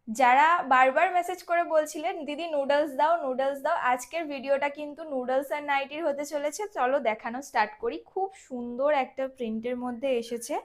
যারা বারবার মেসেজ করে বলছিলেন দিদি নুডলস দাও নুডলস দাও, আজকের ভিডিওটা কিন্তু নুডলস আর নাইটির হতে চলেছে। চলো দেখানো স্টার্ট করি। খুব সুন্দর একটা প্রিন্টের মধ্যে এসেছে,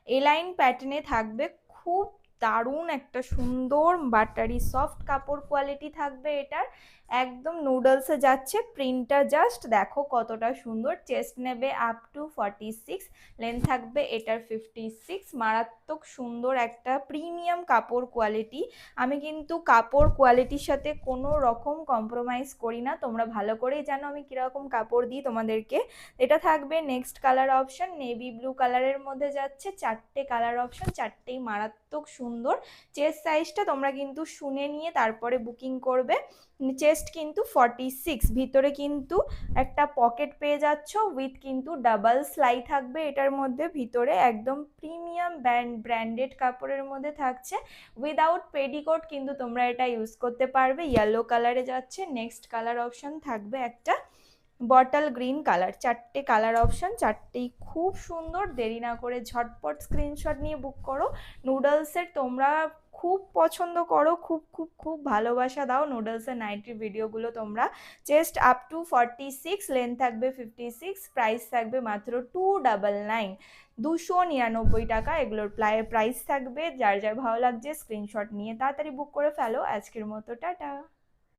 এলাইন প্যাটার্নে থাকবে, খুব দারুণ একটা সুন্দর বাটারি সফট কাপড় কোয়ালিটি থাকবে এটার, একদম নুডলসে যাচ্ছে। প্রিন্টটা জাস্ট দেখো কতটা সুন্দর। চেস্ট নেবে আপ টু 46, লেন্থ থাকবে এটার 56। মারাত্মক সুন্দর একটা প্রিমিয়াম কাপড় কোয়ালিটি। আমি কিন্তু কাপড় কোয়ালিটির সাথে কোনো রকম কম্প্রোমাইজ করি না, তোমরা ভালো করেই জানো আমি কীরকম কাপড় দিই তোমাদেরকে। এটা থাকবে next colour option, navy blue কালারের মধ্যে যাচ্ছে। চারটে কালার অপশন, চারটেই মারাত্মক সুন্দর। চেস্ট সাইজটা তোমরা কিন্তু শুনে নিয়ে তারপরে বুকিং করবে। চেস্ট কিন্তু 46, ভিতরে কিন্তু একটা পকেট পেয়ে যাচ্ছ উইথ কিন্তু ডাবল সেলাই থাকবে এটার মধ্যে। ভিতরে একদম প্রিমিয়াম ব্র্যান্ডেড কাপড়ের মধ্যে থাকছে, উইদাউট পেডিকোট কিন্তু তোমরা এটা ইউজ করতে পারবে। ইয়েলো কালারে যাচ্ছে। নেক্সট কালার অপশন থাকবে একটা বটল গ্রিন কালার। চারটে কালার অপশন, চারটেই খুব সুন্দর। দেরি না করে ঝটপট স্ক্রিনশট নিয়ে বুক করো। নুডলসের তোমরা খুব পছন্দ করো, খুব খুব খুব ভালোবাসা দাও নুডলসের নাইটির ভিডিওগুলো তোমরা। চেস্ট আপ টু 46, লেন্থ থাকবে 56, প্রাইস থাকবে মাত্র 299, 299 টাকা এগুলোর প্রাইস থাকবে। যার যার ভালো লাগছে স্ক্রিনশট নিয়ে তাড়াতাড়ি বুক করে ফেলো। আজকের মতো টাটা।